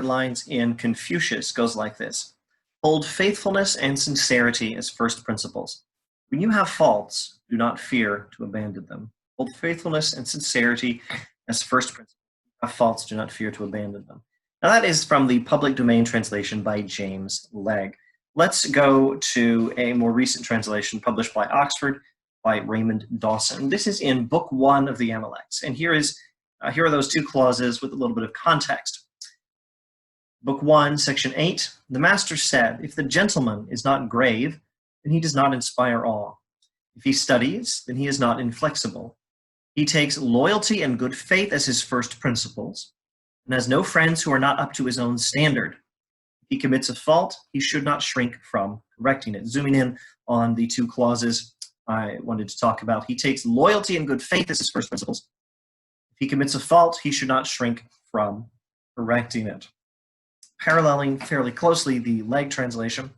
favorite lines in Confucius goes like this: hold faithfulness and sincerity as first principles. When you have faults, do not fear to abandon them. Hold faithfulness and sincerity as first principles. When you have faults, do not fear to abandon them. Now that is from the public domain translation by James Legge. Let's go to a more recent translation published by Oxford by Raymond Dawson. This is in Book 1 of the Analects, and here are those two clauses with a little bit of context. Book 1, Section 8, the master said, if the gentleman is not grave, then he does not inspire awe. If he studies, then he is not inflexible. He takes loyalty and good faith as his first principles, and has no friends who are not up to his own standard. If he commits a fault, he should not shrink from correcting it. Zooming in on the two clauses I wanted to talk about. He takes loyalty and good faith as his first principles. If he commits a fault, he should not shrink from correcting it. Paralleling fairly closely the Legge translation,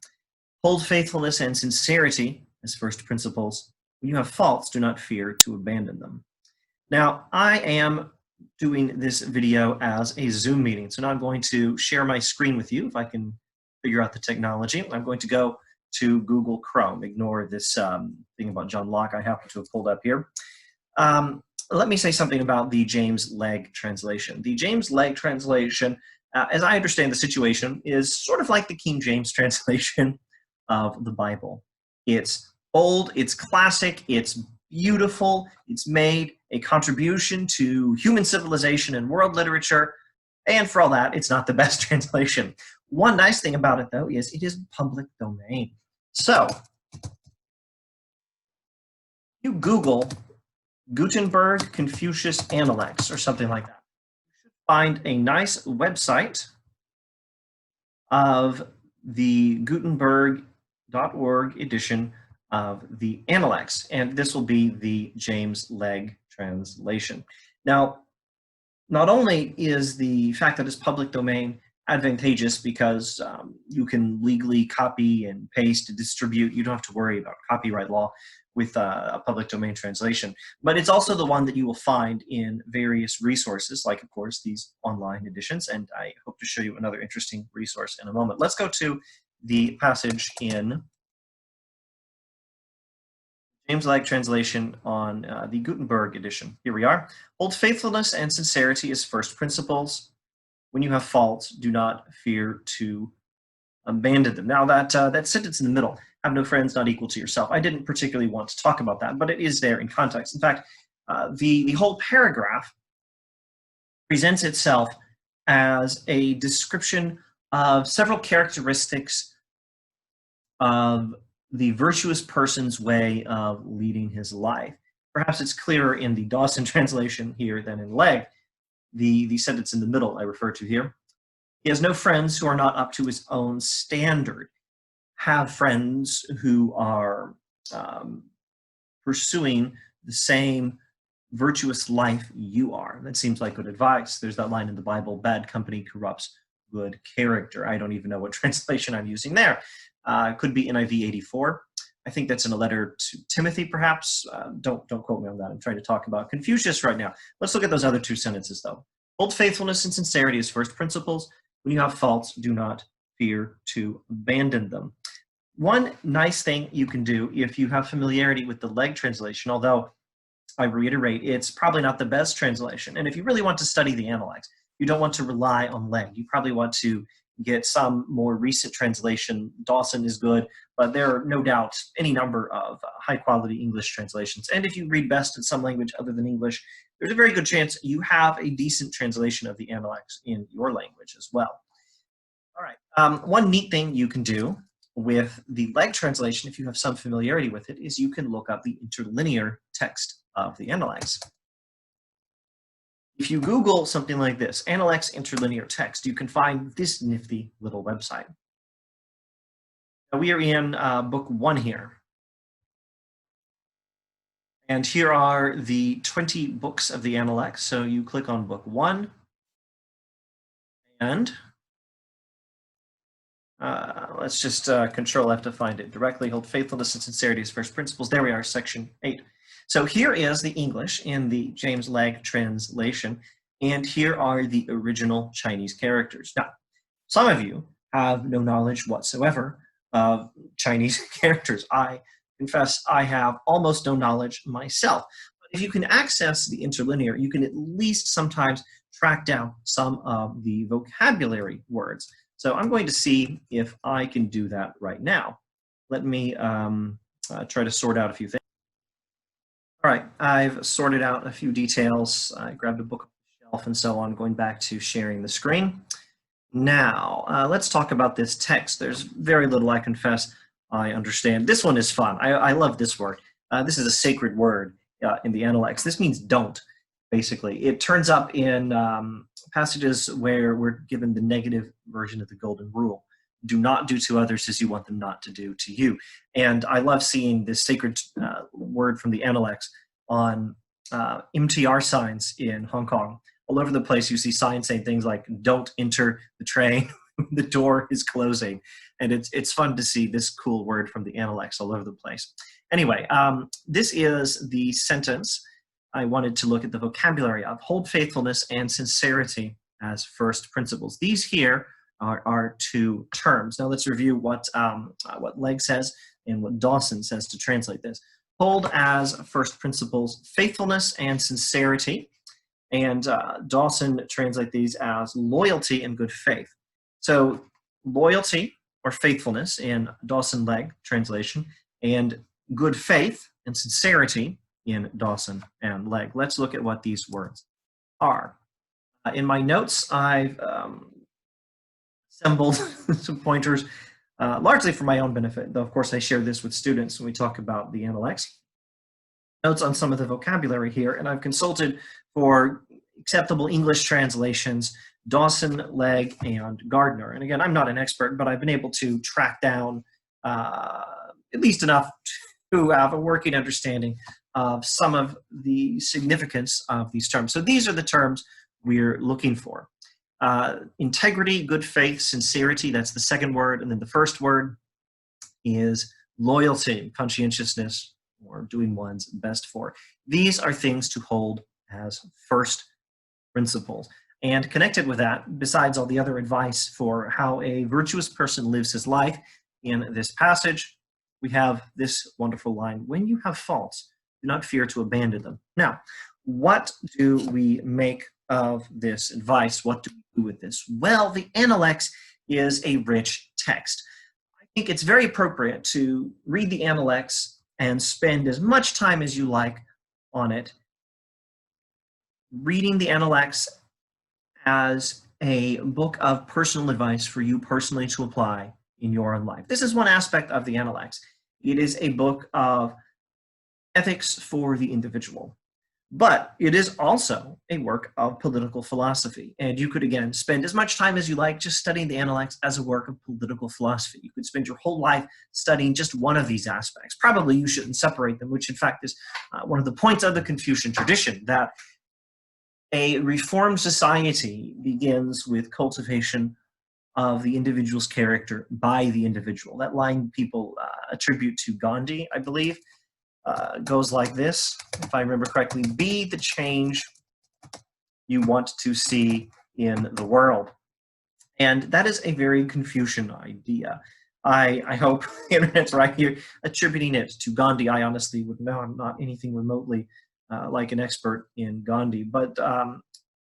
hold faithfulness and sincerity as first principles. When you have faults, do not fear to abandon them. Now, I am doing this video as a Zoom meeting, so now I'm going to share my screen with you if I can figure out the technology. I'm going to go to Google Chrome. Ignore this thing about John Locke I happen to have pulled up here. Let me say something about the James Legge translation. The James Legge translation, as I understand the situation, is sort of like the King James translation of the Bible. It's old, it's classic, it's beautiful, it's made a contribution to human civilization and world literature, and for all that, it's not the best translation. One nice thing about it, though, is it is public domain. So, you Google Gutenberg Confucius Analects or something like that. You should find a nice website of the Gutenberg.org edition of the Analects, and this will be the James Legge translation. Now, not only is the fact that it's public domain advantageous because you can legally copy and paste and distribute, you don't have to worry about copyright law with a public domain translation, but it's also the one that you will find in various resources, like, of course, these online editions, and I hope to show you another interesting resource in a moment. Let's go to the passage in James Legge translation on the Gutenberg edition. Here we are. Hold faithfulness and sincerity as first principles. When you have faults, do not fear to abandon them. Now that sentence in the middle, have no friends not equal to yourself, I didn't particularly want to talk about that, but it is there in context. In fact, the whole paragraph presents itself as a description of several characteristics of the virtuous person's way of leading his life. Perhaps it's clearer in the Dawson translation here than in Legge. The sentence in the middle I refer to here. He has no friends who are not up to his own standard. Have friends who are pursuing the same virtuous life you are. That seems like good advice. There's that line in the Bible, bad company corrupts good character. I don't even know what translation I'm using there. Could be NIV 84. I think that's in a letter to Timothy, perhaps. Don't quote me on that. I'm trying to talk about Confucius right now. Let's look at those other two sentences, though. Hold faithfulness and sincerity as first principles. When you have faults, do not fear to abandon them. One nice thing you can do if you have familiarity with the Legge translation, although I reiterate, it's probably not the best translation. And if you really want to study the Analects, you don't want to rely on Legge. You probably want to get some more recent translation. Dawson is good, but there are no doubt any number of high-quality English translations. And if you read best in some language other than English, there's a very good chance you have a decent translation of the Analects in your language as well. All right. One neat thing you can do with the Legge translation, if you have some familiarity with it, is you can look up the interlinear text of the Analects. If you Google something like this, Analects interlinear text, you can find this nifty little website. Now we are in book 1 here. And here are the 20 books of the Analects. So you click on book 1, and let's just Control F to find it directly. Hold faithfulness and sincerity as first principles. There we are, section 8. So here is the English in the James Legge translation, and here are the original Chinese characters. Now, Some of you have no knowledge whatsoever of Chinese characters. I confess I have almost no knowledge myself. But if you can access the interlinear, you can at least sometimes track down some of the vocabulary words. So I'm going to see if I can do that right now. Let me try to sort out a few things. All right, I've sorted out a few details. I grabbed a book off the shelf and so on, going back to sharing the screen. Now, let's talk about this text. There's very little, I confess, I understand. This one is fun. I love this word. This is a sacred word in the Analects. This means don't, basically. It turns up in passages where we're given the negative version of the golden rule. Do not do to others as you want them not to do to you. And I love seeing this sacred word from the Analects on MTR signs in Hong Kong. All over the place, you see signs saying things like, don't enter the train, the door is closing. And it's fun to see this cool word from the Analects all over the place. Anyway, this is the sentence I wanted to look at the vocabulary of. Hold faithfulness and sincerity as first principles. These here are two terms. Now let's review what Legge says and what Dawson says to translate this. Hold as first principles faithfulness and sincerity, and Dawson translate these as loyalty and good faith. So loyalty or faithfulness in Dawson Legge translation, and good faith and sincerity in Dawson and Legge. Let's look at what these words are. In my notes, I've assembled some pointers, largely for my own benefit, though of course I share this with students when we talk about the Analects. Notes on some of the vocabulary here, and I've consulted for acceptable English translations, Dawson, Legge, and Gardner. And again, I'm not an expert, but I've been able to track down at least enough to have a working understanding of some of the significance of these terms. So these are the terms we're looking for. Integrity, good faith, sincerity, that's the second word. And then the first word is loyalty, conscientiousness, or doing one's best for. These are things to hold as first principles. And connected with that, besides all the other advice for how a virtuous person lives his life, in this passage, we have this wonderful line, when you have faults, do not fear to abandon them. Now, what do we make of this advice? What do we do with this? Well, the Analects is a rich text. I think it's very appropriate to read the Analects and spend as much time as you like on it, reading the Analects as a book of personal advice for you personally to apply in your own life. This is one aspect of the Analects. It is a book of ethics for the individual, but it is also a work of political philosophy. And you could, again, spend as much time as you like just studying the Analects as a work of political philosophy. You could spend your whole life studying just one of these aspects. Probably you shouldn't separate them, which in fact is one of the points of the Confucian tradition, that a reformed society begins with cultivation of the individual's character by the individual. That line people attribute to Gandhi, I believe, goes like this, if I remember correctly: be the change you want to see in the world. And that is a very Confucian idea. I hope the internet's right here attributing it to Gandhi. I honestly would know. I'm not anything remotely like an expert in Gandhi, but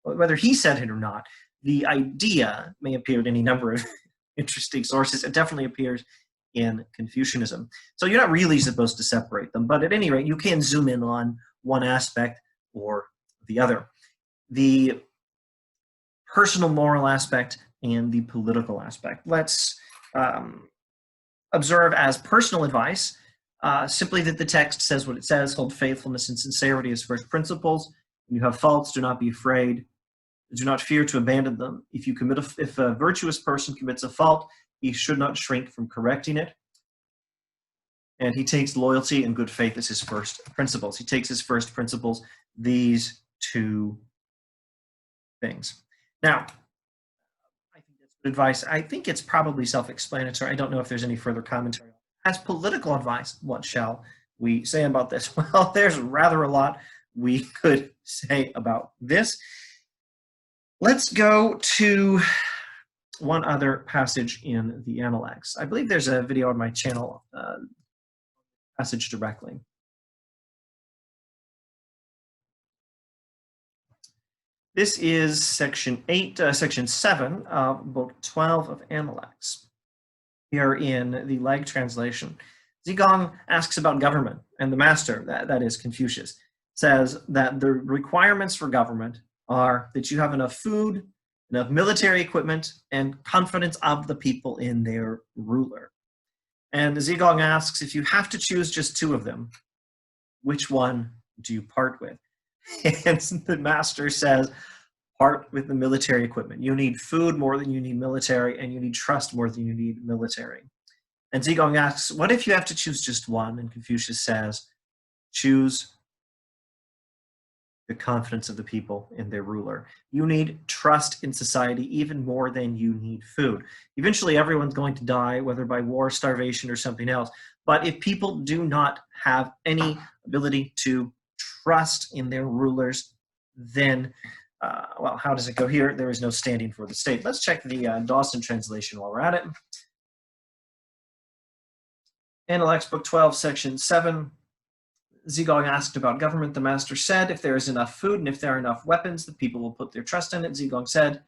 whether he said it or not, the idea may appear in any number of interesting sources. It definitely appears in Confucianism. So you're not really supposed to separate them, but at any rate, you can zoom in on one aspect or the other. The personal moral aspect and the political aspect. Let's observe as personal advice simply that the text says what it says: hold faithfulness and sincerity as first principles. When you have faults, do not be afraid. Do not fear to abandon them. If a virtuous person commits a fault, he should not shrink from correcting it. And he takes loyalty and good faith as his first principles. He takes his first principles, these two things. Now, I think that's good advice. I think it's probably self-explanatory. I don't know if there's any further commentary. As political advice, what shall we say about this? Well, there's rather a lot we could say about this. Let's go to one other passage in the Analects. I believe there's a video on my channel, passage directly. This is section 7 of book 12 of Analects. Here in the Legge translation, Zhōng asks about government, and the master, that is Confucius, says that the requirements for government are that you have enough food, enough military equipment, and confidence of the people in their ruler. And Zhōng asks, if you have to choose just two of them, which one do you part with? And the master says, part with the military equipment. You need food more than you need military, and you need trust more than you need military. And Zhōng asks, what if you have to choose just one? And Confucius says, choose the confidence of the people in their ruler. You need trust in society even more than you need food. Eventually, everyone's going to die, whether by war, starvation, or something else. But if people do not have any ability to trust in their rulers, then, well, how does it go here? There is no standing for the state. Let's check the Dawson translation while we're at it. Analects, book 12, section 7. Zhōng asked about government. The master said, if there is enough food and if there are enough weapons, the people will put their trust in it. Zhōng said,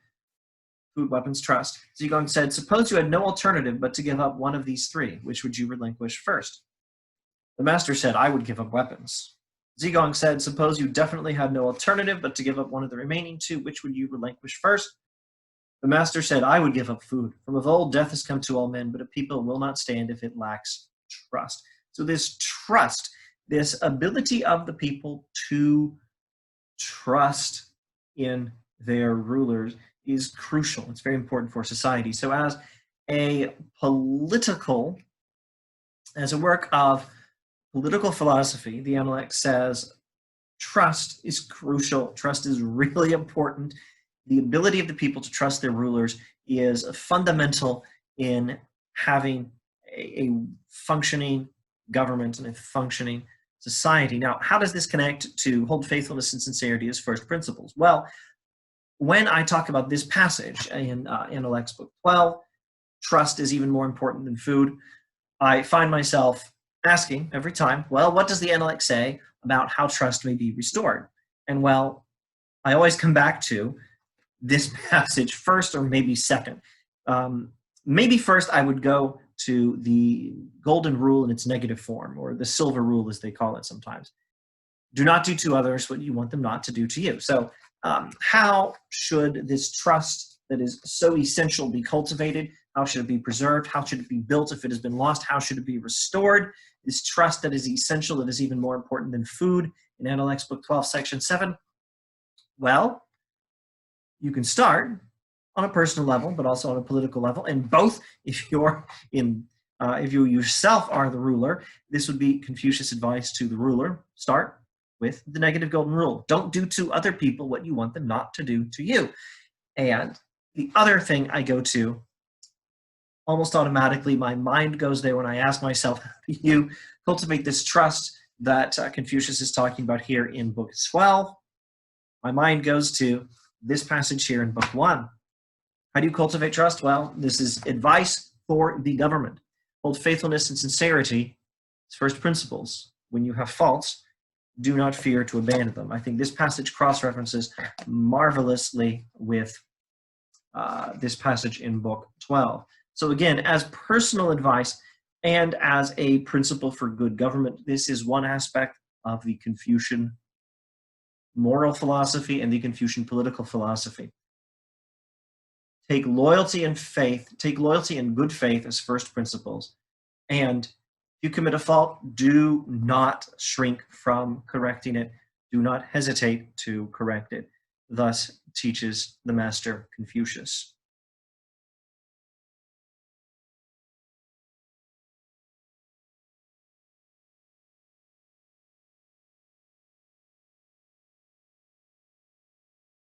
food, weapons, trust. Zhōng said, suppose you had no alternative but to give up one of these three. Which would you relinquish first? The master said, I would give up weapons. Zhōng said, suppose you definitely had no alternative but to give up one of the remaining two. Which would you relinquish first? The master said, I would give up food. From of old, death has come to all men, but a people will not stand if it lacks trust. So this trust, this ability of the people to trust in their rulers is crucial. It's very important for society. So as a work of political philosophy, the Analect says trust is crucial. Trust is really important. The ability of the people to trust their rulers is fundamental in having a functioning government and a functioning society. Now, how does this connect to hold faithfulness and sincerity as first principles? Well, when I talk about this passage in Analects book 12, trust is even more important than food, I find myself asking every time, well, what does the Analect say about how trust may be restored? And well, I always come back to this passage first or maybe second. Maybe first I would go to the golden rule in its negative form, or the silver rule as they call it sometimes. Do not do to others what you want them not to do to you. So how should this trust that is so essential be cultivated? How should it be preserved? How should it be built if it has been lost? How should it be restored? This trust that is essential, that is even more important than food in Analects book 12, section 7. Well, you can start on a personal level, but also on a political level. And both, if you yourself are the ruler, this would be Confucius' advice to the ruler. Start with the negative golden rule. Don't do to other people what you want them not to do to you. And the other thing I go to, almost automatically, my mind goes there when I ask myself, how do you cultivate this trust that Confucius is talking about here in book 12? My mind goes to this passage here in book 1. How do you cultivate trust? Well, this is advice for the government. Hold faithfulness and sincerity as first principles. When you have faults, do not fear to abandon them. I think this passage cross-references marvelously with this passage in book 12. So again, as personal advice and as a principle for good government, this is one aspect of the Confucian moral philosophy and the Confucian political philosophy. Take loyalty and faith, take loyalty and good faith as first principles. And if you commit a fault, do not shrink from correcting it. Do not hesitate to correct it. Thus teaches the master Confucius.